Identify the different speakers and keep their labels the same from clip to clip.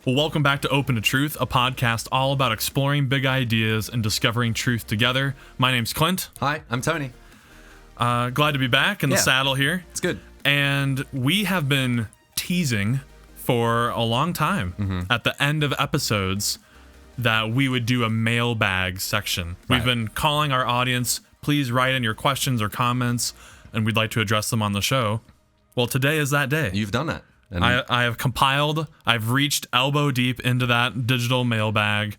Speaker 1: Well, welcome back to Open to Truth, a podcast all about exploring big ideas and discovering truth together. My name's Clint.
Speaker 2: Hi, I'm Tony.
Speaker 1: Glad to be back in the saddle here.
Speaker 2: It's good.
Speaker 1: And we have been teasing for a long time at the end of episodes that we would do a mailbag section. We've been calling our audience, please write in your questions or comments, and we'd like to address them on the show. Well, today is that day.
Speaker 2: You've done that. And
Speaker 1: I have compiled, I've reached elbow deep into that digital mailbag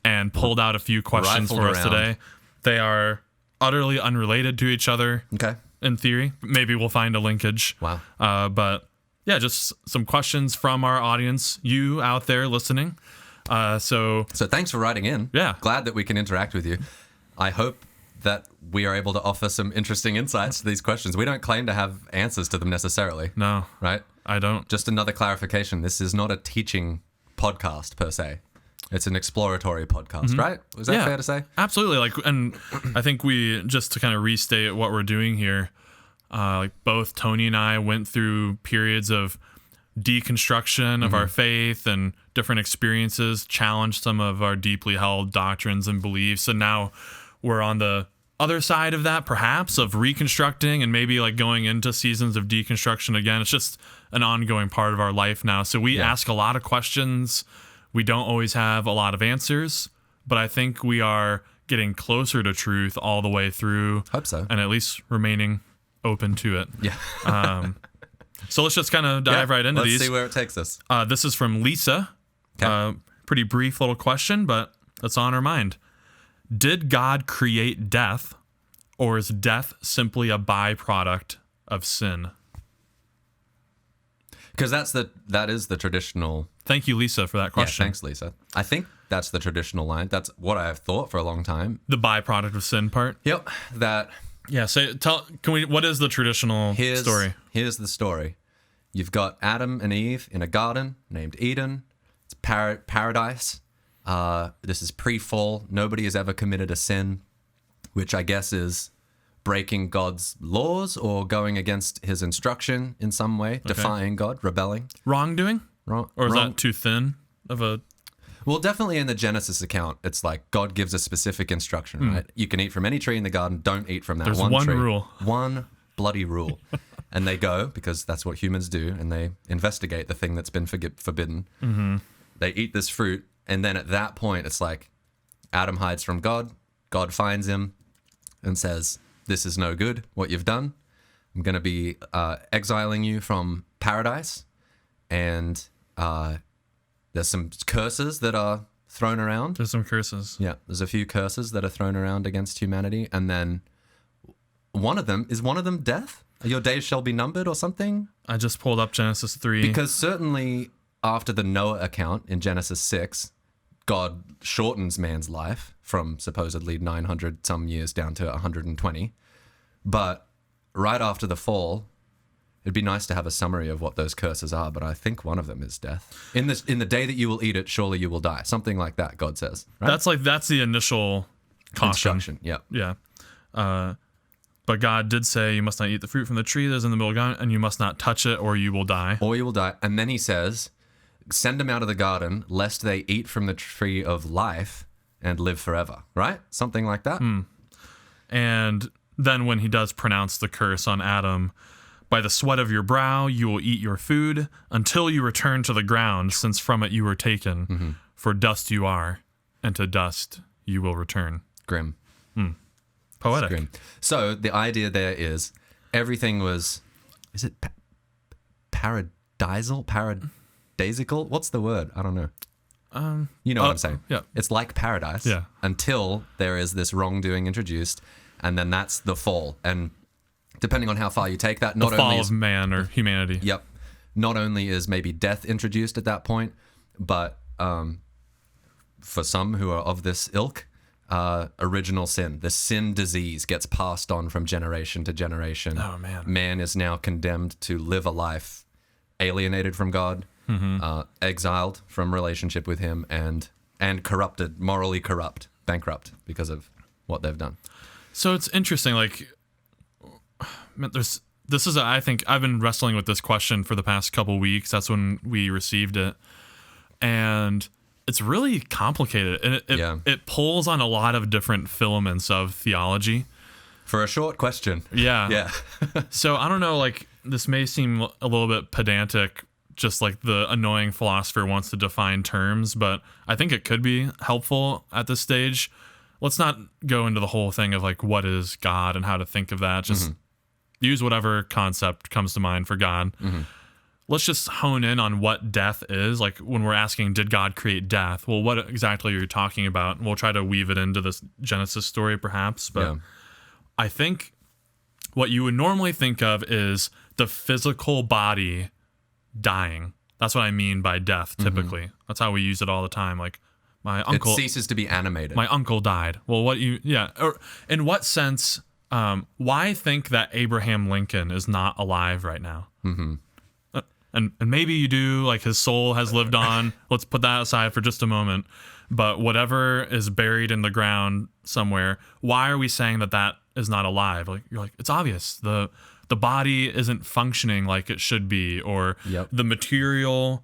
Speaker 1: and pulled out a few questions for us today. They are utterly unrelated to each other.
Speaker 2: Okay.
Speaker 1: In theory. Maybe we'll find a linkage.
Speaker 2: Wow.
Speaker 1: But yeah, just some questions from our audience, you out there listening. So
Speaker 2: thanks for writing in.
Speaker 1: Yeah.
Speaker 2: Glad that we can interact with you. I hope that we are able to offer some interesting insights to these questions. We don't claim to have answers to them necessarily.
Speaker 1: No.
Speaker 2: Right?
Speaker 1: I don't.
Speaker 2: Just another clarification. This is not a teaching podcast per se. It's an exploratory podcast, right? Was that fair to say?
Speaker 1: Absolutely. And I think we, just to kind of restate what we're doing here, both Tony and I went through periods of deconstruction of our faith and different experiences, challenged some of our deeply held doctrines and beliefs. And now we're on the other side of that, perhaps, of reconstructing and maybe going into seasons of deconstruction again. It's just an ongoing part of our life now. So we ask a lot of questions. We don't always have a lot of answers, but I think we are getting closer to truth all the way through.
Speaker 2: Hope so.
Speaker 1: And at least remaining open to it.
Speaker 2: Yeah.
Speaker 1: So let's just kind of dive right into these.
Speaker 2: Let's see where it takes us.
Speaker 1: This is from Lisa.
Speaker 2: Okay.
Speaker 1: Pretty brief little question, but it's on her mind. Did God create death, or is death simply a byproduct of sin?
Speaker 2: Because that is the traditional.
Speaker 1: Thank you, Lisa, for that question.
Speaker 2: Yeah, thanks, Lisa. I think that's the traditional line. That's what I have thought for a long time.
Speaker 1: The byproduct of sin part.
Speaker 2: Yep. That.
Speaker 1: Yeah. What is the traditional story?
Speaker 2: Here's the story. You've got Adam and Eve in a garden named Eden. It's paradise. This is pre-fall. Nobody has ever committed a sin, which I guess is breaking God's laws or going against his instruction in some way, defying God, rebelling.
Speaker 1: Wrongdoing?
Speaker 2: Wrong.
Speaker 1: Or is that too thin of a...
Speaker 2: Well, definitely in the Genesis account, it's like God gives a specific instruction, right? You can eat from any tree in the garden. Don't eat from that
Speaker 1: There's
Speaker 2: one tree.
Speaker 1: rule.
Speaker 2: One bloody rule. And they go, because that's what humans do, and they investigate the thing that's been forbidden. Mm-hmm. They eat this fruit, and then at that point, it's like Adam hides from God. God finds him and says, this is no good, what you've done. I'm going to be exiling you from paradise. And there's some curses that are thrown around.
Speaker 1: There's some curses.
Speaker 2: Yeah, there's a few curses that are thrown around against humanity. And then one of them death? Your days shall be numbered or something?
Speaker 1: I just pulled up Genesis 3.
Speaker 2: Because certainly after the Noah account in Genesis 6, God shortens man's life from supposedly 900 some years down to 120. But right after the fall, it'd be nice to have a summary of what those curses are, but I think one of them is death. In the day that you will eat it, surely you will die. Something like that, God says. Right?
Speaker 1: That's the initial caution.
Speaker 2: Instruction, yeah.
Speaker 1: Yeah. But God did say you must not eat the fruit from the tree that is in the middle of the garden, and you must not touch it or you will die.
Speaker 2: Or you will die. And then he says, send them out of the garden, lest they eat from the tree of life and live forever. Right? Something like that.
Speaker 1: And then when he does pronounce the curse on Adam, by the sweat of your brow you will eat your food until you return to the ground, since from it you were taken. Mm-hmm. For dust you are, and to dust you will return.
Speaker 2: Grim.
Speaker 1: Poetic.
Speaker 2: Grim. So the idea there is everything was, is it paradisical? What's the word? I don't know. You know what I'm saying?
Speaker 1: Yeah.
Speaker 2: It's like paradise until there is this wrongdoing introduced, and then that's the fall. And depending on how far you take that,
Speaker 1: the fall of man or humanity.
Speaker 2: Yep. Not only is maybe death introduced at that point, but for some who are of this ilk, original sin, the sin disease gets passed on from generation to generation.
Speaker 1: Oh, man.
Speaker 2: Man is now condemned to live a life alienated from God, exiled from relationship with him, and corrupted, morally corrupt, bankrupt because of what they've done.
Speaker 1: So it's interesting, I think I've been wrestling with this question for the past couple weeks. That's when we received it. And it's really complicated. And it pulls on a lot of different filaments of theology.
Speaker 2: For a short question.
Speaker 1: Yeah.
Speaker 2: Yeah.
Speaker 1: So I don't know, like, this may seem a little bit pedantic, just like the annoying philosopher wants to define terms, but I think it could be helpful at this stage. Let's not go into the whole thing of like what is God and how to think of that. Just use whatever concept comes to mind for God. Let's just hone in on what death is. Like when we're asking, did God create death? Well, what exactly are you talking about? And we'll try to weave it into this Genesis story perhaps. But I think what you would normally think of is the physical body dying. That's what I mean by death typically. That's how we use it all the time. Like my uncle...
Speaker 2: It ceases to be animated.
Speaker 1: My uncle died. Well, or in what sense... why think that Abraham Lincoln is not alive right now? And maybe you do, like his soul has lived on. Let's put that aside for just a moment. But whatever is buried in the ground somewhere, why are we saying that is not alive? Like you're like, it's obvious. The body isn't functioning like it should be, or the material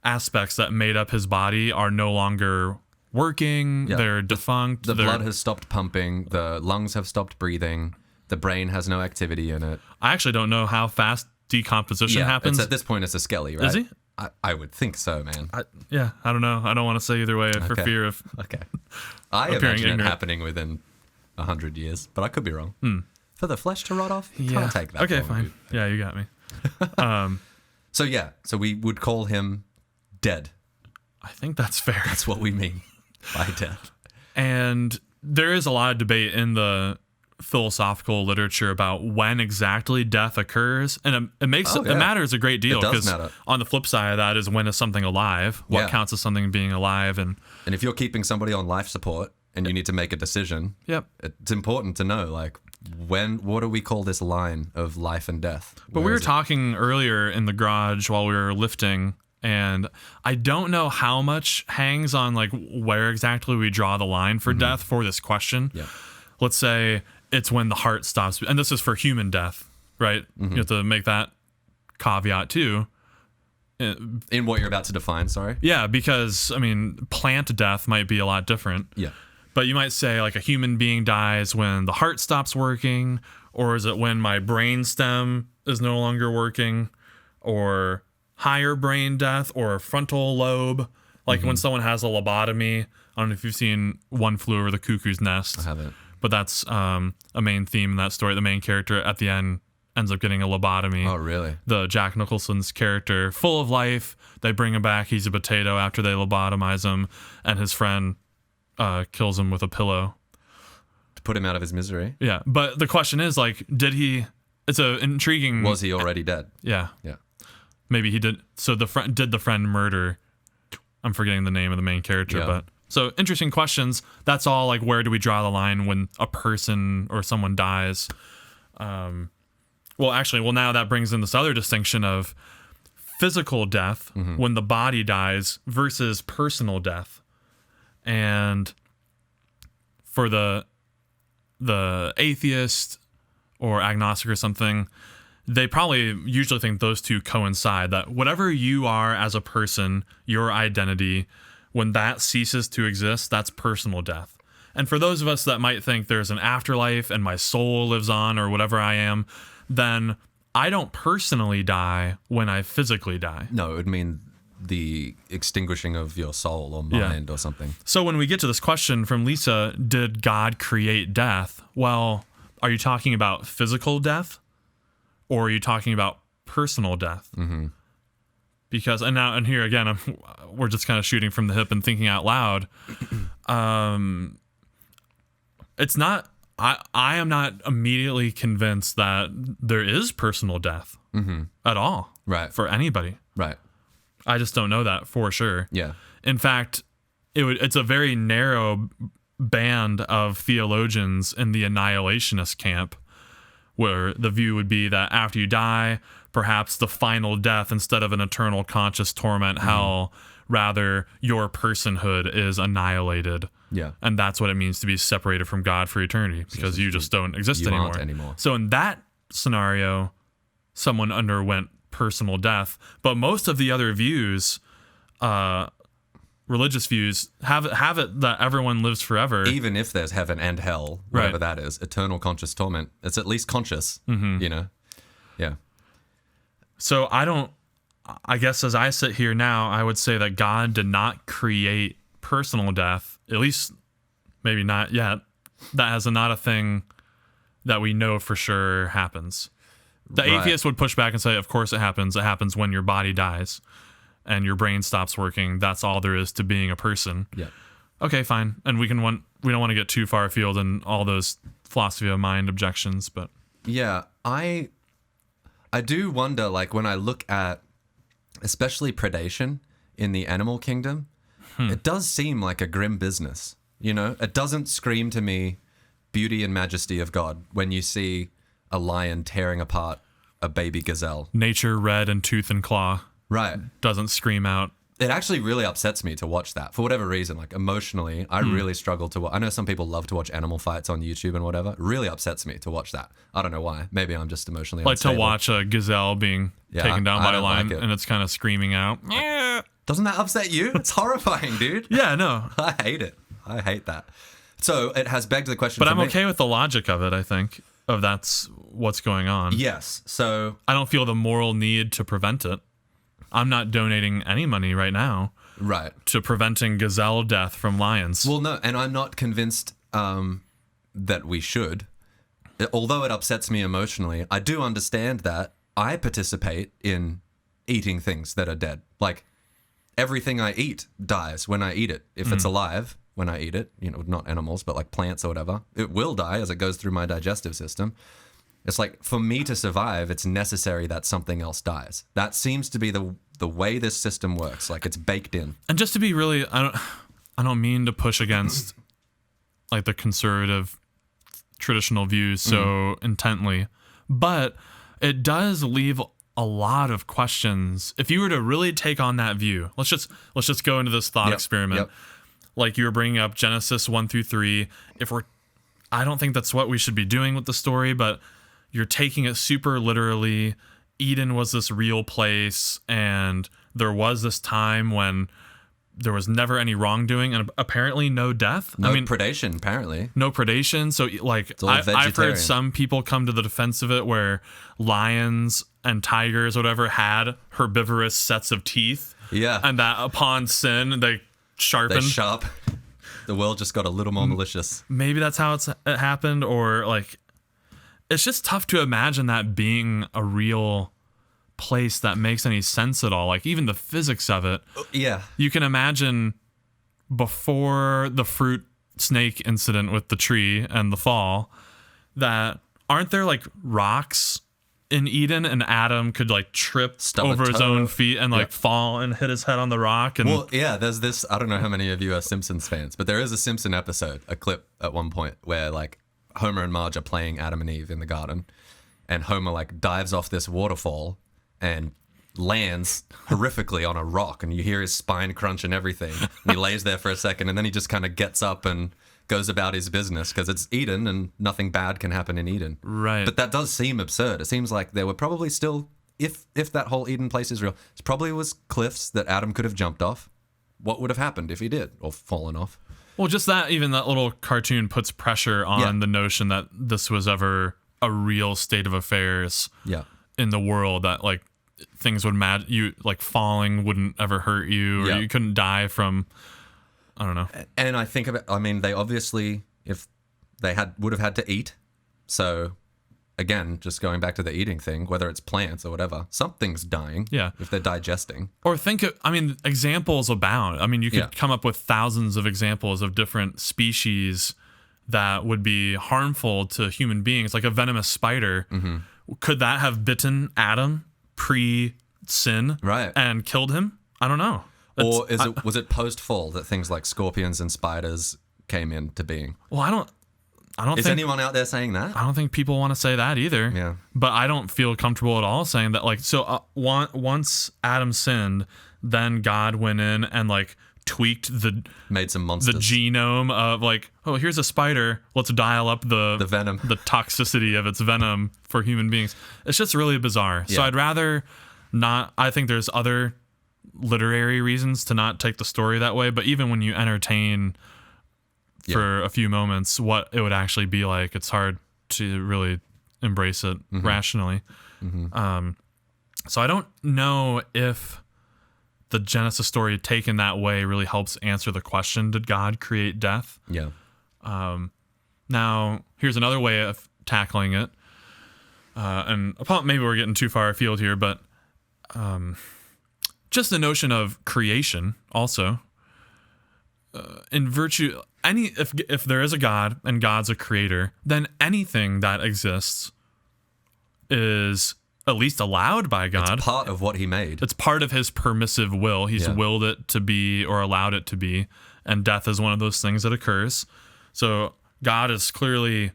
Speaker 1: aspects that made up his body are no longer working. They're defunct.
Speaker 2: The blood has stopped pumping. The lungs have stopped breathing. The brain has no activity in it.
Speaker 1: I actually don't know how fast decomposition happens.
Speaker 2: At this point, it's a skelly, right?
Speaker 1: Is he?
Speaker 2: I would think so, man.
Speaker 1: I don't know. I don't want to say either way for fear of
Speaker 2: I imagine
Speaker 1: ignorant.
Speaker 2: it happening within 100 years, but I could be wrong. For the flesh to rot off? Can't take that
Speaker 1: okay,
Speaker 2: long,
Speaker 1: fine.
Speaker 2: dude.
Speaker 1: Yeah, you got me.
Speaker 2: So we would call him dead.
Speaker 1: I think that's fair.
Speaker 2: That's what we mean by death.
Speaker 1: And there is a lot of debate in the philosophical literature about when exactly death occurs, and it matters a great deal, because on the flip side of that is, when is something alive? What counts as something being alive? And
Speaker 2: if you're keeping somebody on life support and you need to make a decision, it's important to know, like, what do we call this line of life and death?
Speaker 1: But we were talking earlier in the garage while we were lifting, and I don't know how much hangs on like where exactly we draw the line for death for this question. Let's say it's when the heart stops, and this is for human death, right? You have to make that caveat too.
Speaker 2: In what you're about to define, sorry?
Speaker 1: Yeah, because, I mean, plant death might be a lot different.
Speaker 2: Yeah.
Speaker 1: But you might say, like, a human being dies when the heart stops working, or is it when my brain stem is no longer working, or higher brain death, or frontal lobe, like when someone has a lobotomy. I don't know if you've seen One Flew Over the Cuckoo's Nest.
Speaker 2: I haven't.
Speaker 1: But that's a main theme in that story. The main character at the end ends up getting a lobotomy.
Speaker 2: Oh, really?
Speaker 1: The Jack Nicholson's character, full of life. They bring him back. He's a potato after they lobotomize him, and his friend kills him with a pillow
Speaker 2: to put him out of his misery.
Speaker 1: Yeah, but the question is, like, did he? It's a intriguing.
Speaker 2: Was he already dead?
Speaker 1: Yeah.
Speaker 2: Yeah.
Speaker 1: Maybe he did. So the friend murder? I'm forgetting the name of the main character, but. So interesting questions. That's all, like, where do we draw the line when a person or someone dies? Now that brings in this other distinction of physical death when the body dies versus personal death. And for the atheist or agnostic or something, they probably usually think those two coincide, that whatever you are as a person, your identity, when that ceases to exist, that's personal death. And for those of us that might think there's an afterlife and my soul lives on, or whatever I am, then I don't personally die when I physically die.
Speaker 2: No, it would mean the extinguishing of your soul or mind or something.
Speaker 1: So when we get to this question from Lisa, did God create death? Well, are you talking about physical death, or are you talking about personal death? Because, and here again, we're just kind of shooting from the hip and thinking out loud. It's not, I am not immediately convinced that there is personal death at all.
Speaker 2: Right.
Speaker 1: For anybody.
Speaker 2: Right.
Speaker 1: I just don't know that for sure.
Speaker 2: Yeah.
Speaker 1: In fact, it's a very narrow band of theologians in the annihilationist camp, where the view would be that after you die, perhaps the final death, instead of an eternal conscious torment hell, rather your personhood is annihilated.
Speaker 2: Yeah.
Speaker 1: And that's what it means to be separated from God for eternity, because you just don't exist anymore. So in that scenario, someone underwent personal death. But most of the other views religious views, have it that everyone lives forever.
Speaker 2: Even if there's heaven and hell, whatever that is, eternal conscious torment, it's at least conscious, you know? Yeah.
Speaker 1: So I guess as I sit here now, I would say that God did not create personal death, at least maybe not yet. That is not a thing that we know for sure happens. The atheist would push back and say, of course it happens. It happens when your body dies and your brain stops working. That's all there is to being a person.
Speaker 2: Yeah.
Speaker 1: Okay, fine. And we don't want to get too far afield in all those philosophy of mind objections, but
Speaker 2: yeah, I do wonder, like, when I look at especially predation in the animal kingdom, it does seem like a grim business. You know, it doesn't scream to me beauty and majesty of God when you see a lion tearing apart a baby gazelle.
Speaker 1: Nature, red and tooth and claw.
Speaker 2: Right.
Speaker 1: Doesn't scream out.
Speaker 2: It actually really upsets me to watch that for whatever reason. Like, emotionally, I really struggle to watch. I know some people love to watch animal fights on YouTube and whatever. It really upsets me to watch that. I don't know why. Maybe I'm just emotionally unstable.
Speaker 1: To watch a gazelle being taken down by a lion,
Speaker 2: like it.
Speaker 1: and it's kind of screaming out.
Speaker 2: Doesn't that upset you? It's horrifying, dude.
Speaker 1: Yeah, no.
Speaker 2: I hate it. I hate that. So it has begged the question.
Speaker 1: But I'm okay with the logic of it, I think, of that's what's going on.
Speaker 2: Yes. So
Speaker 1: I don't feel the moral need to prevent it. I'm not donating any money right now to preventing gazelle death from lions.
Speaker 2: Well, no, and I'm not convinced that we should. Although it upsets me emotionally, I do understand that I participate in eating things that are dead. Like, everything I eat dies when I eat it. If it's alive when I eat it, you know, not animals, but like plants or whatever, it will die as it goes through my digestive system. It's like, for me to survive, it's necessary that something else dies. That seems to be the way this system works. Like, it's baked in.
Speaker 1: And just to be really, I don't mean to push against like the conservative traditional views so intently, but it does leave a lot of questions. If you were to really take on that view, let's just go into this thought experiment. Like you were bringing up Genesis 1-3. I don't think that's what we should be doing with the story, but you're taking it super literally. Eden was this real place, and there was this time when there was never any wrongdoing and apparently no death.
Speaker 2: Predation, apparently.
Speaker 1: No predation. So, like, I've heard some people come to the defense of it where lions and tigers, whatever, had herbivorous sets of teeth.
Speaker 2: Yeah.
Speaker 1: And that upon sin, they sharpened.
Speaker 2: The world just got a little more malicious.
Speaker 1: Maybe that's how it happened, or, like, it's just tough to imagine that being a real place that makes any sense at all. Like, even the physics of it.
Speaker 2: Yeah.
Speaker 1: You can imagine before the fruit snake incident with the tree and the fall, that aren't there like rocks in Eden, and Adam could like trip over his own feet and like fall and hit his head on the rock. And
Speaker 2: well, yeah, there's this, I don't know how many of you are Simpsons fans, but there is a Simpson episode, a clip at one point where like Homer and Marge are playing Adam and Eve in the garden, and Homer like dives off this waterfall and lands horrifically on a rock, and you hear his spine crunch and everything. And he lays there for a second, and then he just kind of gets up and goes about his business because it's Eden and nothing bad can happen in Eden.
Speaker 1: Right.
Speaker 2: But that does seem absurd. It seems like there were probably still, if that whole Eden place is real, it probably was cliffs that Adam could have jumped off. What would have happened if he did, or fallen off?
Speaker 1: Well, just that, even that little cartoon puts pressure on the notion that this was ever a real state of affairs in the world, that like things would you like falling wouldn't ever hurt you, or you couldn't die from, I don't know.
Speaker 2: And I think about, I mean, they obviously, if they would have had to eat. So again, just going back to the eating thing, whether it's plants or whatever, something's dying. Yeah. If they're digesting.
Speaker 1: Or examples abound. I mean, you could come up with thousands of examples of different species that would be harmful to human beings, like a venomous spider. Mm-hmm. Could that have bitten Adam pre-sin and killed him? I don't know.
Speaker 2: Or was it post-fall that things like scorpions and spiders came into being?
Speaker 1: Well, I don't
Speaker 2: Is anyone out there saying that?
Speaker 1: I don't think people want to say that either.
Speaker 2: Yeah.
Speaker 1: But I don't feel comfortable at all saying that. Like, so once Adam sinned, then God went in and like tweaked
Speaker 2: made some monsters.
Speaker 1: The genome of like, oh, here's a spider. Let's dial up the
Speaker 2: venom,
Speaker 1: the toxicity of its venom for human beings. It's just really bizarre. Yeah. So I'd rather not. I think there's other literary reasons to not take the story that way. But even when you entertain for a few moments what it would actually be like, it's hard to really embrace it rationally. So I don't know if the Genesis story taken that way really helps answer the question, did God create death?
Speaker 2: Yeah.
Speaker 1: Now, here's another way of tackling it. And maybe we're getting too far afield here, but just the notion of creation also. In virtue, if there is a God and God's a creator, then anything that exists is at least allowed by God.
Speaker 2: It's part of what he made.
Speaker 1: It's part of his permissive will. He's willed it to be or allowed it to be. And death is one of those things that occurs. So God is clearly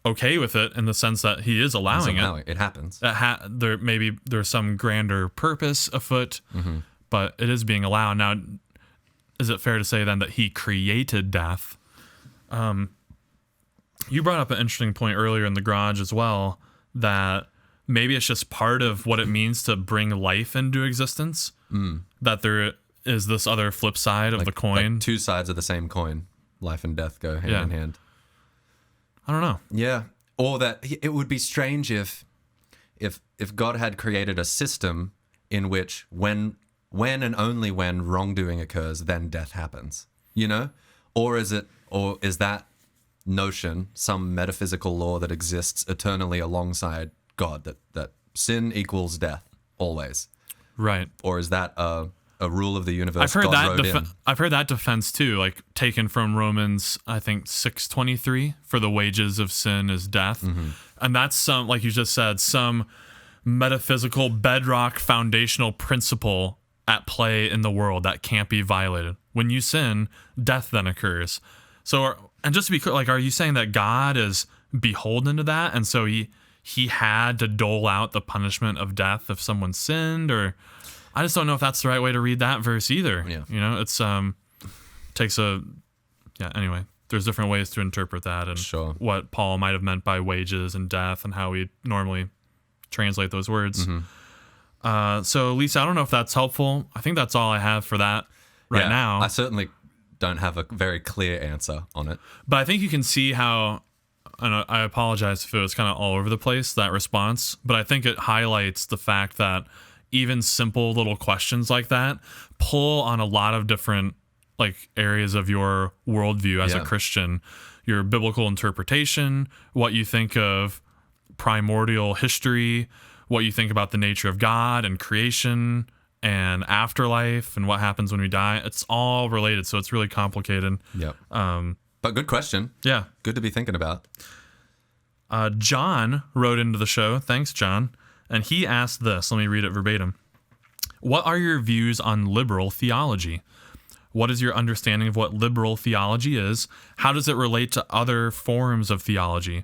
Speaker 1: okay with it in the sense that he is allowing it.
Speaker 2: It happens.
Speaker 1: Maybe there's some grander purpose afoot, but it is being allowed. Now, is it fair to say then that he created death? You brought up an interesting point earlier in the garage as well, that maybe it's just part of what it means to bring life into existence, that there is this other flip side of the coin.
Speaker 2: Like two sides of the same coin. Life and death go hand in hand.
Speaker 1: I don't know.
Speaker 2: Yeah. Or that it would be strange if God had created a system in which when and only when wrongdoing occurs, then death happens. You know? Or is that notion some metaphysical law that exists eternally alongside God, that sin equals death always?
Speaker 1: Right.
Speaker 2: Or is that a rule of the universe?
Speaker 1: I've heard
Speaker 2: God
Speaker 1: I've heard that defense too, like taken from Romans, I think 6:23, for the wages of sin is death. And that's some, like you just said, some metaphysical bedrock foundational principle at play in the world that can't be violated. When you sin, death then occurs. So, and just to be clear, like, are you saying that God is beholden to that, and so he had to dole out the punishment of death if someone sinned? Or I just don't know if that's the right way to read that verse either.
Speaker 2: Yeah.
Speaker 1: You know, it's anyway, there's different ways to interpret that, and what Paul might have meant by wages and death and how we normally translate those words. So Lisa, I don't know if that's helpful. I think that's all I have for that now.
Speaker 2: I certainly don't have a very clear answer on it.
Speaker 1: But I think you can see how, and I apologize if it was kind of all over the place, that response, but I think it highlights the fact that even simple little questions like that pull on a lot of different like areas of your worldview as a Christian, your biblical interpretation, what you think of primordial history, what you think about the nature of God and creation and afterlife and what happens when we die. It's all related, so it's really complicated.
Speaker 2: Yep. But good question.
Speaker 1: Yeah.
Speaker 2: Good to be thinking about.
Speaker 1: John wrote into the show. Thanks, John. And he asked this. Let me read it verbatim. What are your views on liberal theology? What is your understanding of what liberal theology is? How does it relate to other forms of theology,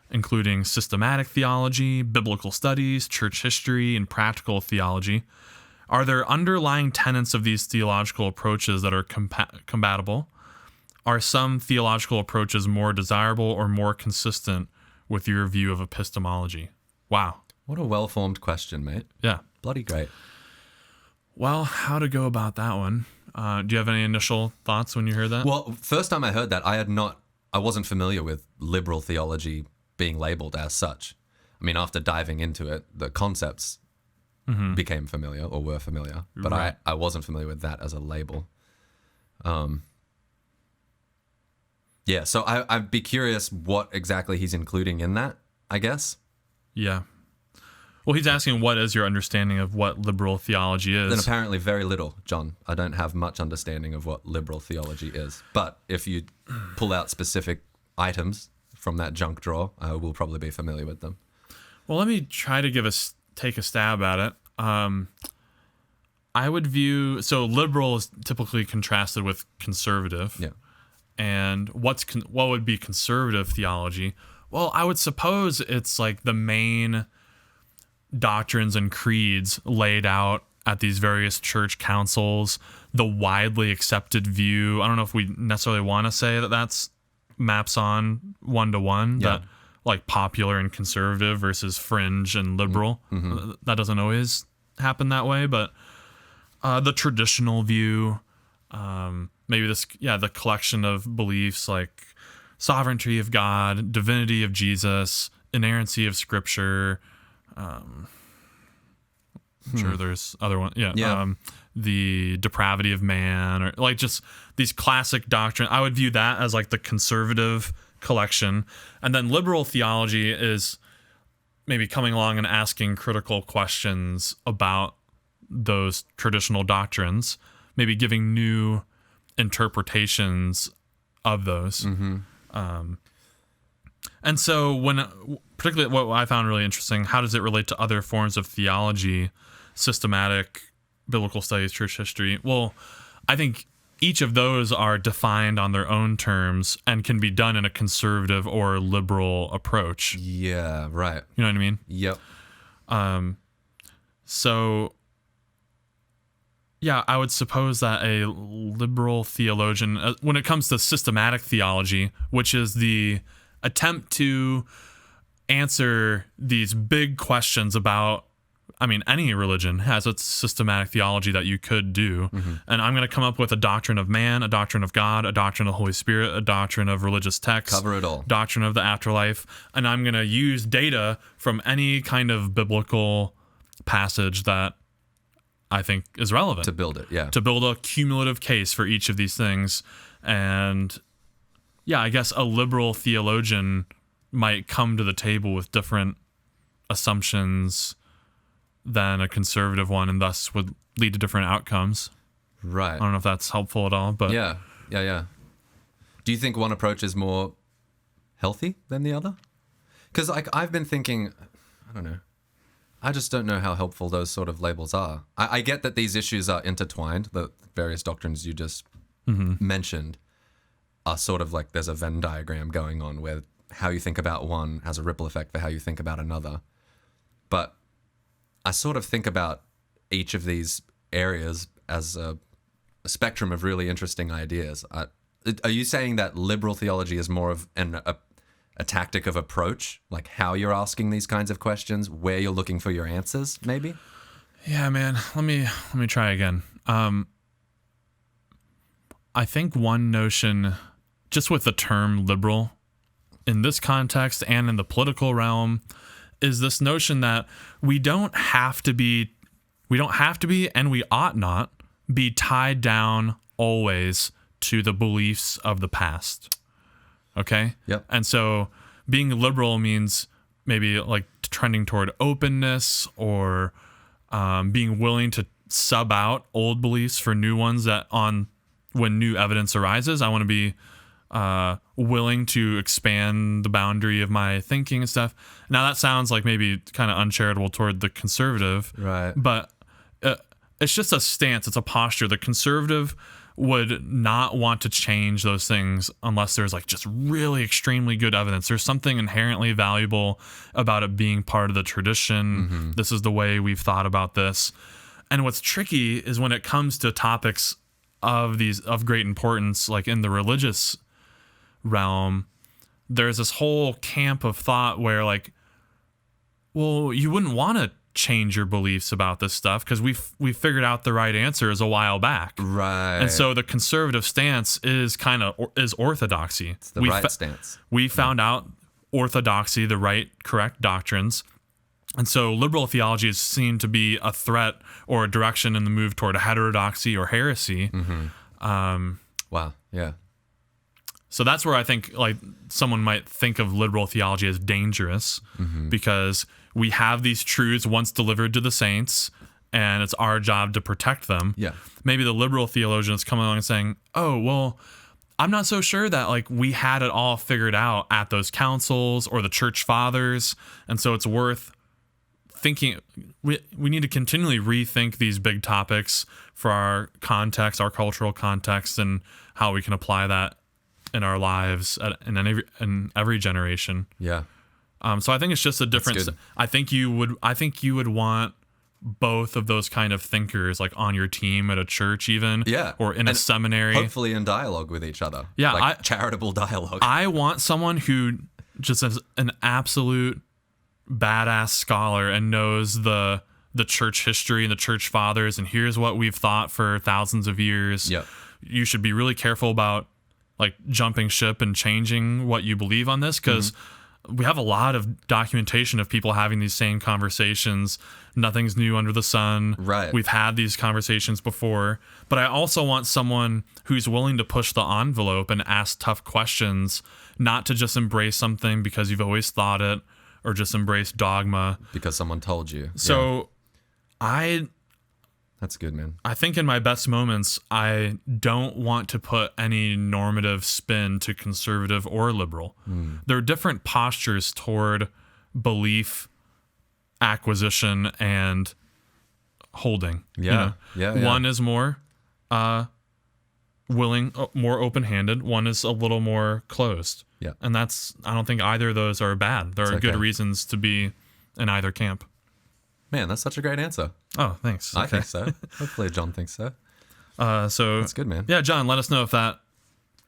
Speaker 1: including systematic theology, biblical studies, church history, and practical theology? Are there underlying tenets of these theological approaches that are compatible? Are some theological approaches more desirable or more consistent with your view of epistemology? Wow.
Speaker 2: What a well-formed question, mate.
Speaker 1: Yeah.
Speaker 2: Bloody great.
Speaker 1: Well, how to go about that one? Do you have any initial thoughts when you heard that?
Speaker 2: Well, first time I heard that, I wasn't familiar with liberal theology being labeled as such. I mean, after diving into it, the concepts became familiar or were familiar, but right. I wasn't familiar with that as a label. Yeah, so I'd be curious what exactly he's including in that, I guess.
Speaker 1: Yeah. Well, he's asking what is your understanding of what liberal theology is.
Speaker 2: Then apparently very little, John. I don't have much understanding of what liberal theology is. But if you pull out specific items from that junk drawer, I will probably be familiar with them.
Speaker 1: Well, let me try to take a stab at it. I would view, so liberal is typically contrasted with conservative.
Speaker 2: Yeah.
Speaker 1: And what would be conservative theology? Well, I would suppose it's like the main doctrines and creeds laid out at these various church councils, the widely accepted view. I don't know if we necessarily want to say that that's maps on one-to-one, that like popular and conservative versus fringe and liberal. That doesn't always happen that way, but The traditional view, maybe the collection of beliefs like sovereignty of God, divinity of Jesus, inerrancy of Scripture. I'm sure there's other ones. Yeah. The depravity of man, or like just these classic doctrine. I would view that as like the conservative collection. And then liberal theology is maybe coming along and asking critical questions about those traditional doctrines, maybe giving new interpretations of those. And so particularly what I found really interesting, how does it relate to other forms of theology, systematic, biblical studies, church history? Well, I think each of those are defined on their own terms and can be done in a conservative or liberal approach.
Speaker 2: Yeah, right.
Speaker 1: You know what I mean?
Speaker 2: Yep.
Speaker 1: So, yeah, I would suppose that a liberal theologian, when it comes to systematic theology, which is the attempt to answer these big questions about, any religion has its systematic theology that you could do. And I'm going to come up with a doctrine of man, a doctrine of God, a doctrine of the Holy Spirit, a doctrine of religious texts.
Speaker 2: Cover it all.
Speaker 1: Doctrine of the afterlife. And I'm going to use data from any kind of biblical passage that I think is relevant.
Speaker 2: To build it, yeah.
Speaker 1: To build a cumulative case for each of these things. And yeah, I guess a liberal theologian might come to the table with different assumptions than a conservative one, and thus would lead to different outcomes.
Speaker 2: Right.
Speaker 1: I don't know if that's helpful at all, but
Speaker 2: Yeah. Do you think one approach is more healthy than the other? Because I've been thinking, I don't know. I just don't know how helpful those sort of labels are. I get that these issues are intertwined. The various doctrines you just mentioned are sort of like there's a Venn diagram going on where how you think about one has a ripple effect for how you think about another. But I sort of think about each of these areas as a spectrum of really interesting ideas. Are you saying that liberal theology is more of a tactic of approach, like how you're asking these kinds of questions, where you're looking for your answers, maybe?
Speaker 1: Yeah, man. Let me try again. I think one notion, just with the term liberal, in this context and in the political realm, is this notion that we don't have to be, and we ought not be tied down always to the beliefs of the past. Okay?
Speaker 2: Yep.
Speaker 1: And so being liberal means maybe like trending toward openness, or being willing to sub out old beliefs for new ones when new evidence arises. I want to be willing to expand the boundary of my thinking and stuff. Now that sounds like maybe kind of uncharitable toward the conservative,
Speaker 2: Right.
Speaker 1: But it's just a stance. It's a posture. The conservative would not want to change those things unless there's like just really extremely good evidence. There's something inherently valuable about it being part of the tradition. This is the way we've thought about this. And what's tricky is when it comes to topics of great importance, like in the religious realm, there's this whole camp of thought where like, well, you wouldn't want to change your beliefs about this stuff because we figured out the right answers a while back.
Speaker 2: Right.
Speaker 1: And so the conservative stance is is orthodoxy.
Speaker 2: It's the right stance.
Speaker 1: We found out orthodoxy, the right, correct doctrines. And so liberal theology is seen to be a threat or a direction in the move toward a heterodoxy or heresy.
Speaker 2: Wow. Yeah.
Speaker 1: So that's where I think like someone might think of liberal theology as dangerous, because we have these truths once delivered to the saints, and it's our job to protect them.
Speaker 2: Yeah.
Speaker 1: Maybe the liberal theologian is coming along and saying, oh, well, I'm not so sure that like we had it all figured out at those councils or the church fathers. And so it's worth thinking. We need to continually rethink these big topics for our context, our cultural context, and how we can apply that in our lives in every generation.
Speaker 2: Yeah.
Speaker 1: So I think it's just a difference.
Speaker 2: good.
Speaker 1: I think you would want both of those kind of thinkers like on your team at a church, even,
Speaker 2: Yeah.
Speaker 1: or in a seminary.
Speaker 2: Hopefully in dialogue with each other.
Speaker 1: Yeah,
Speaker 2: Like charitable dialogue.
Speaker 1: I want someone who just is an absolute badass scholar and knows the the church history and the church fathers, and here's what we've thought for thousands of years.
Speaker 2: Yep.
Speaker 1: You should be really careful about like jumping ship and changing what you believe on this, because we have a lot of documentation of people having these same conversations. Nothing's new under the sun.
Speaker 2: Right.
Speaker 1: We've had these conversations before, but I also want someone who's willing to push the envelope and ask tough questions, not to just embrace something because you've always thought it, or just embrace dogma
Speaker 2: Because someone told you.
Speaker 1: So
Speaker 2: Yeah. That's good, man.
Speaker 1: I think in my best moments, I don't want to put any normative spin to conservative or liberal. There are different postures toward belief, acquisition, and holding.
Speaker 2: Yeah. Yeah.
Speaker 1: One is more willing, more open-handed. One is a little more closed.
Speaker 2: Yeah.
Speaker 1: And I don't think either of those are bad. There are good reasons to be in either camp.
Speaker 2: Man, that's such a great answer.
Speaker 1: Oh, thanks.
Speaker 2: I think so. Hopefully John thinks so.
Speaker 1: So
Speaker 2: That's good, man.
Speaker 1: Yeah, John, let us know if that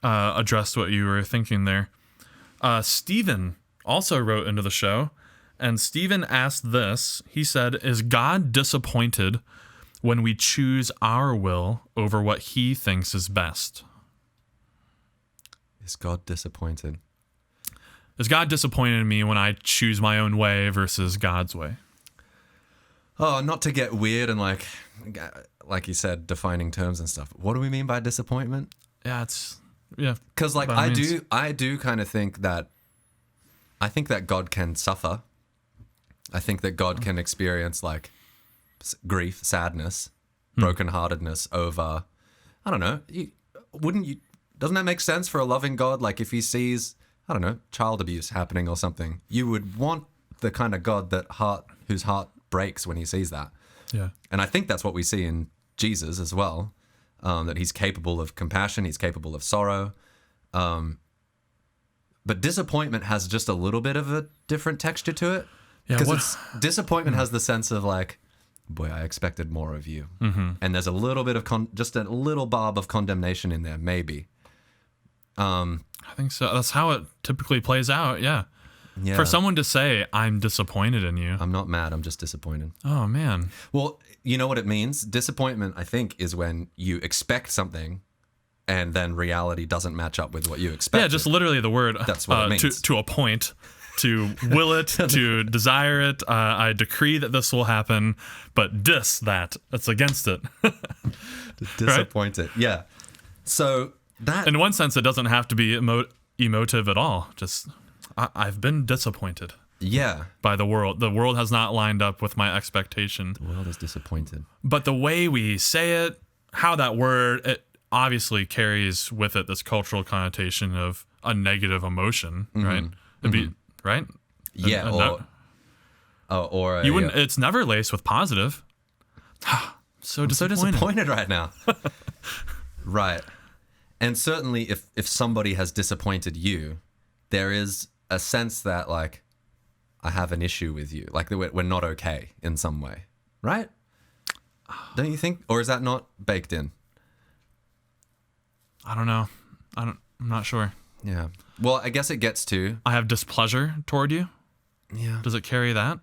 Speaker 1: addressed what you were thinking there. Stephen also wrote into the show, and Stephen asked this. He said, "Is God disappointed when we choose our will over what he thinks is best?"
Speaker 2: Is God disappointed?
Speaker 1: Is God disappointed in me when I choose my own way versus God's way?
Speaker 2: Oh, not to get weird and like you said, defining terms and stuff. What do we mean by disappointment?
Speaker 1: Yeah,
Speaker 2: Because like
Speaker 1: by all means.
Speaker 2: I do kind of think that God can suffer. I think that God can experience like grief, sadness, brokenheartedness over, I don't know. Doesn't that make sense for a loving God? Like if he sees, I don't know, child abuse happening or something, you would want the kind of God whose heart breaks when he sees that.
Speaker 1: Yeah.
Speaker 2: And I think that's what we see in Jesus as well, that he's capable of compassion, he's capable of sorrow. But disappointment has just a little bit of a different texture to it.
Speaker 1: Yeah,
Speaker 2: Because disappointment has the sense of like, boy, I expected more of you. And there's a little bit of just a little bob of condemnation in there, maybe.
Speaker 1: I think so. That's how it typically plays out. Yeah.
Speaker 2: Yeah.
Speaker 1: For someone to say, "I'm disappointed in you."
Speaker 2: I'm not mad, I'm just disappointed.
Speaker 1: Oh, man.
Speaker 2: Well, you know what it means? Disappointment, I think, is when you expect something and then reality doesn't match up with what you expected.
Speaker 1: Yeah, just literally the word.
Speaker 2: That's what it means.
Speaker 1: To a point, to will it, to desire it. I decree that this will happen, but that's against it.
Speaker 2: Disappointed. Right? Yeah. So that...
Speaker 1: In one sense, it doesn't have to be emotive at all. Just, I've been disappointed.
Speaker 2: Yeah.
Speaker 1: By the world. The world has not lined up with my expectation.
Speaker 2: The world is disappointed. But
Speaker 1: the way we say it, how that word, it obviously carries with it this cultural connotation of a negative emotion, right? It'd be, right?
Speaker 2: Yeah.
Speaker 1: You wouldn't. It's never laced with positive.
Speaker 2: I'm so disappointed right now. Right. And certainly if somebody has disappointed you, there is a sense that like, I have an issue with you. Like we're not okay in some way. Right? Don't you think? Or is that not baked in?
Speaker 1: I don't know. I'm not sure.
Speaker 2: Yeah. Well, I guess it gets to...
Speaker 1: I have displeasure toward you.
Speaker 2: Yeah.
Speaker 1: Does it carry that?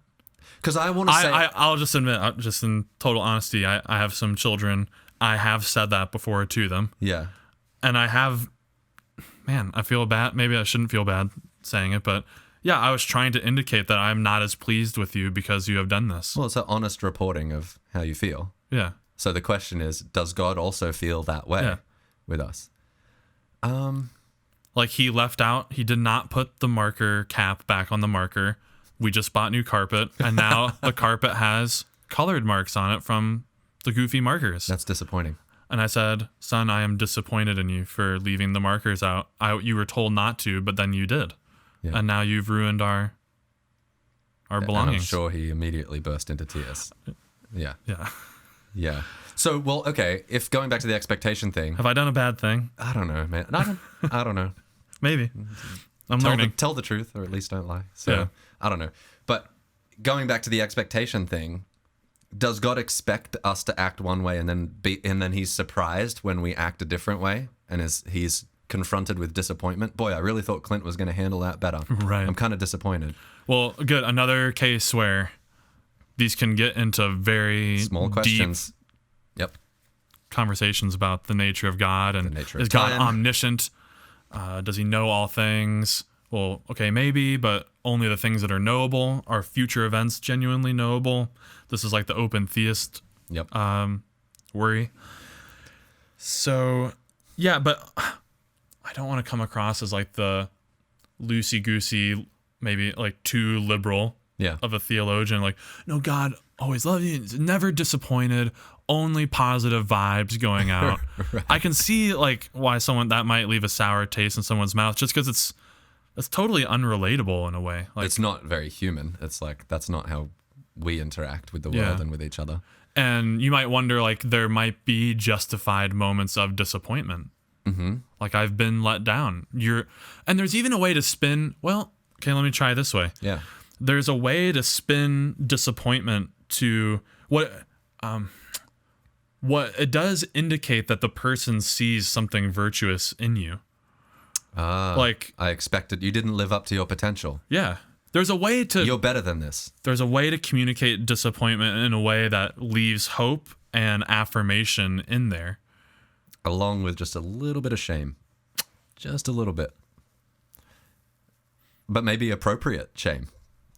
Speaker 2: Because I want to say...
Speaker 1: I'll just admit, just in total honesty, I have some children. I have said that before to them.
Speaker 2: Yeah.
Speaker 1: And I have... Man, I feel bad. Maybe I shouldn't feel bad saying it, but yeah, I was trying to indicate that I'm not as pleased with you because you have done this.
Speaker 2: Well, it's an honest reporting of how you feel.
Speaker 1: Yeah.
Speaker 2: So the question is, does God also feel that way with us?
Speaker 1: Like he left out, he did not put the marker cap back on the marker. We just bought new carpet, and now the carpet has colored marks on it from the goofy markers.
Speaker 2: That's disappointing.
Speaker 1: And I said, "Son, I am disappointed in you for leaving the markers out. You were told not to, but then you did. Yeah. And now you've ruined our belongings."
Speaker 2: And I'm sure he immediately burst into tears. Yeah.
Speaker 1: Yeah.
Speaker 2: Yeah. So, well, okay, if going back to the expectation thing...
Speaker 1: Have I done a bad thing?
Speaker 2: I don't know, man. I don't know.
Speaker 1: Maybe. I'm learning.
Speaker 2: Tell the truth, or at least don't lie. So, I don't know. But going back to the expectation thing, does God expect us to act one way and then he's surprised when we act a different way and he's confronted with disappointment? Boy, I really thought Clint was going to handle that better.
Speaker 1: Right.
Speaker 2: I'm kind of disappointed.
Speaker 1: Well, good. Another case where these can get into very
Speaker 2: Small questions. Yep.
Speaker 1: conversations about the nature of God and
Speaker 2: nature of
Speaker 1: is God
Speaker 2: time.
Speaker 1: omniscient? Does he know all things? Well, okay, maybe, but only the things that are knowable. Are future events genuinely knowable? This is like the open theist
Speaker 2: Yep.
Speaker 1: worry. So, yeah, but I don't want to come across as like the loosey-goosey, maybe like too liberal
Speaker 2: Yeah.
Speaker 1: of a theologian. Like, no, God always loved you. He's never disappointed. Only positive vibes going out.
Speaker 2: Right.
Speaker 1: I can see like why someone that might leave a sour taste in someone's mouth just because it's totally unrelatable in a way. Like,
Speaker 2: It's not very human. It's like, that's not how we interact with the world
Speaker 1: Yeah.
Speaker 2: and with each other.
Speaker 1: and you might wonder like there might be justified moments of disappointment.
Speaker 2: Mm-hmm.
Speaker 1: Like I've been let down. And there's even a way to spin. Well, okay, let me try this way.
Speaker 2: Yeah.
Speaker 1: There's a way to spin disappointment to what it does indicate that the person sees something virtuous in you. Like,
Speaker 2: I expected you didn't live up to your potential.
Speaker 1: yeah, there's a way to
Speaker 2: You're better than this.
Speaker 1: there's a way to communicate disappointment in a way that leaves hope and affirmation in there.
Speaker 2: Along with just a little bit of shame. Just a little bit. But maybe appropriate shame.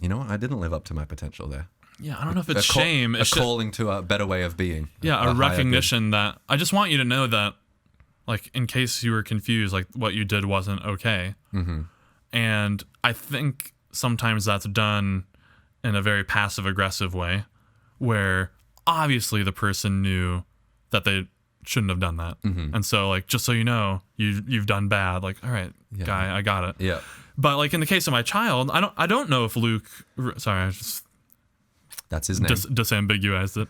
Speaker 2: You know what? I didn't live up to my potential there.
Speaker 1: Yeah, I don't know if it's shame. It's
Speaker 2: a calling to a better way of being.
Speaker 1: yeah,
Speaker 2: a
Speaker 1: a
Speaker 2: higher
Speaker 1: recognition that I just want you to know that, like, in case you were confused, like what you did wasn't okay.
Speaker 2: Mm-hmm.
Speaker 1: And I think sometimes that's done in a very passive aggressive way, where obviously the person knew that they shouldn't have done that, and so like just so you know, you've done bad. Like, all right, guy, I got it.
Speaker 2: Yeah.
Speaker 1: But like in the case of my child, I don't know if Luke. Sorry, I just
Speaker 2: That's his name.
Speaker 1: disambiguized it.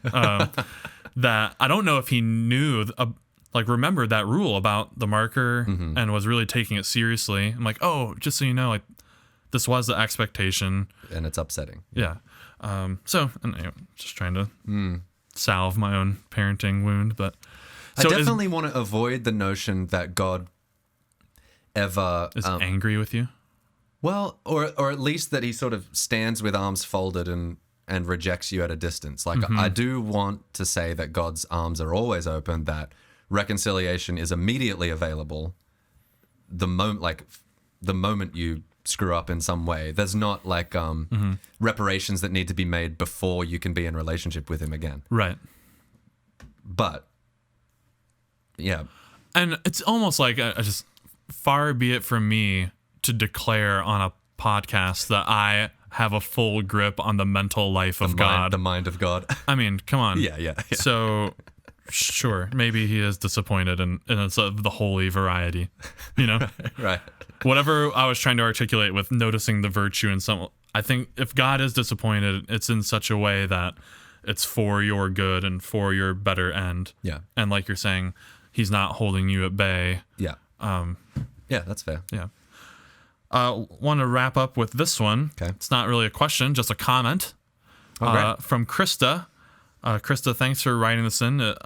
Speaker 1: That I don't know if he knew, like remembered that rule about the marker and was really taking it seriously. I'm like, oh, just so you know, like this was the expectation.
Speaker 2: And it's upsetting.
Speaker 1: Yeah. So anyway, just trying to salve my own parenting wound, but
Speaker 2: I definitely want to avoid the notion that God ever
Speaker 1: is angry with you.
Speaker 2: well, or at least that he sort of stands with arms folded and rejects you at a distance. Like I do want to say that God's arms are always open, that reconciliation is immediately available the moment you screw up in some way. There's not like reparations that need to be made before you can be in relationship with him again.
Speaker 1: Right.
Speaker 2: But yeah,
Speaker 1: And it's almost like I just far be it from me to declare on a podcast that I have a full grip on the mental life of God.
Speaker 2: the mind of God.
Speaker 1: I mean, come on.
Speaker 2: Yeah.
Speaker 1: So, sure, maybe he is disappointed, and it's of the holy variety, you know?
Speaker 2: Right.
Speaker 1: Whatever I was trying to articulate with noticing the virtue in some, I think if God is disappointed, it's in such a way that it's for your good and for your better end.
Speaker 2: Yeah.
Speaker 1: And like you're saying, he's not holding you at bay.
Speaker 2: Yeah. Yeah, that's fair.
Speaker 1: Yeah. Want to wrap up with this one.
Speaker 2: Okay.
Speaker 1: It's not really a question, just a comment
Speaker 2: great.
Speaker 1: from Krista. Krista, thanks for writing this in. It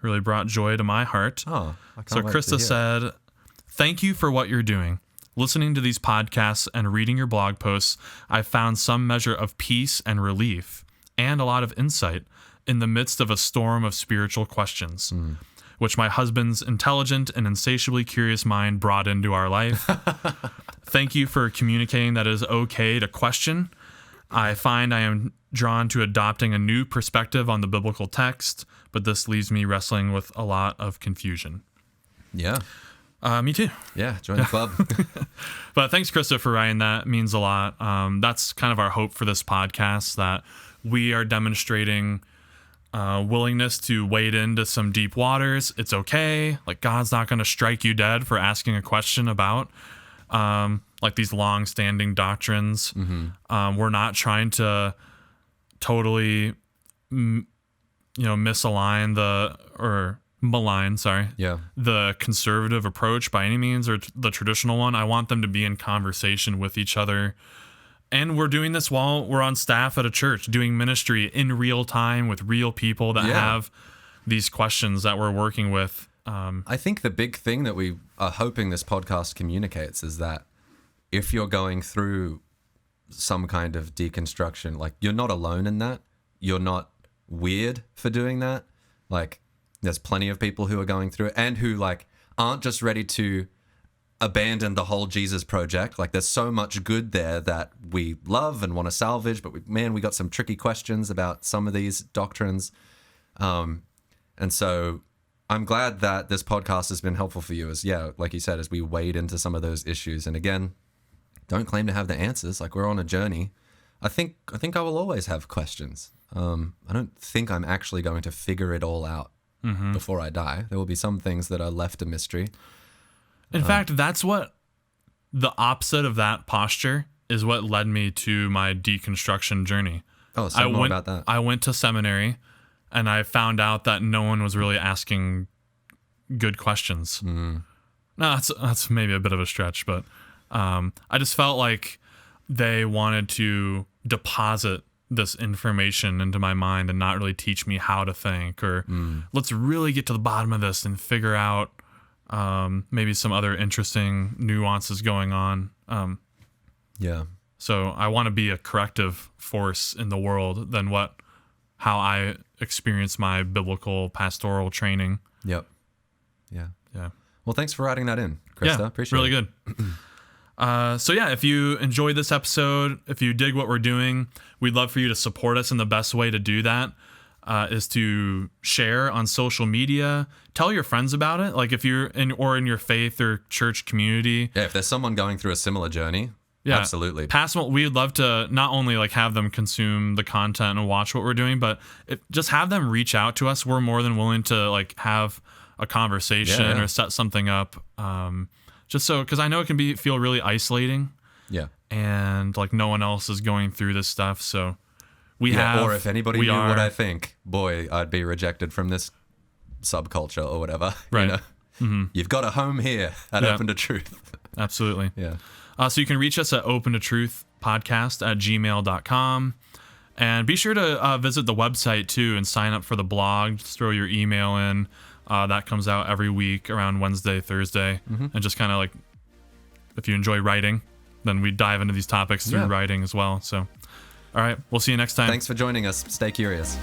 Speaker 1: really brought joy to my heart.
Speaker 2: Oh, I can't
Speaker 1: So
Speaker 2: wait to
Speaker 1: Krista
Speaker 2: hear.
Speaker 1: said, "Thank you for what you're doing. Listening to these podcasts and reading your blog posts, I've found some measure of peace and relief and a lot of insight in the midst of a storm of spiritual questions, which my husband's intelligent and insatiably curious mind brought into our life. Thank you for communicating that it is okay to question. I find I am drawn to adopting a new perspective on the biblical text, but this leaves me wrestling with a lot of confusion."
Speaker 2: Yeah.
Speaker 1: Me too.
Speaker 2: Yeah. Join the club.
Speaker 1: But thanks, Krista, for writing that. It means a lot. That's kind of our hope for this podcast, that we are demonstrating willingness to wade into some deep waters. It's okay. Like, God's not going to strike you dead for asking a question about like these long-standing doctrines. We're not trying to totally, malign
Speaker 2: Yeah.
Speaker 1: the conservative approach by any means, or the traditional one. I want them to be in conversation with each other. And we're doing this while we're on staff at a church, doing ministry in real time with real people that have these questions that we're working with.
Speaker 2: I think the big thing that we are hoping this podcast communicates is that if you're going through some kind of deconstruction, like, you're not alone in that. you're not weird for doing that. Like, there's plenty of people who are going through it and who like aren't just ready to abandon the whole Jesus project. Like, there's so much good there that we love and want to salvage, but we got some tricky questions about some of these doctrines. And so I'm glad that this podcast has been helpful for you like you said, as we wade into some of those issues. And again, don't claim to have the answers. Like, we're on a journey. I think I will always have questions. I don't think I'm actually going to figure it all out before I die. There will be some things that are left a mystery.
Speaker 1: In fact, that's what the opposite of that posture is what led me to my deconstruction journey.
Speaker 2: Oh, say more about that.
Speaker 1: I went to seminary and I found out that no one was really asking good questions. No, that's maybe a bit of a stretch, but I just felt like they wanted to deposit this information into my mind and not really teach me how to think, or let's really get to the bottom of this and figure out maybe some other interesting nuances going on. So I want to be a corrective force in the world than how I experience my biblical pastoral training.
Speaker 2: Yep. Yeah. Well, thanks for writing that in, Krista.
Speaker 1: Yeah,
Speaker 2: appreciate
Speaker 1: really
Speaker 2: it.
Speaker 1: Good. So yeah, if you enjoyed this episode, if you dig what we're doing, we'd love for you to support us, and the best way to do that is to share on social media. Tell your friends about it. Like, if you're in your faith or church community.
Speaker 2: Yeah, if there's someone going through a similar journey, absolutely.
Speaker 1: We'd love to not only like have them consume the content and watch what we're doing, but just have them reach out to us. We're more than willing to like have a conversation or set something up. Just so, because I know it can feel really isolating. Yeah. And like no one else is going through this stuff. So
Speaker 2: or if anybody knew what I think, boy, I'd be rejected from this subculture or whatever.
Speaker 1: Right.
Speaker 2: You've got a home here at Open to Truth.
Speaker 1: Absolutely.
Speaker 2: Yeah.
Speaker 1: So you can reach us at opentotruthpodcast@gmail.com. And be sure to visit the website too and sign up for the blog. Just throw your email in. That comes out every week around Wednesday, Thursday. And just kind of like, if you enjoy writing, then we dive into these topics through writing as well. So, all right, we'll see you next time.
Speaker 2: Thanks for joining us. Stay curious.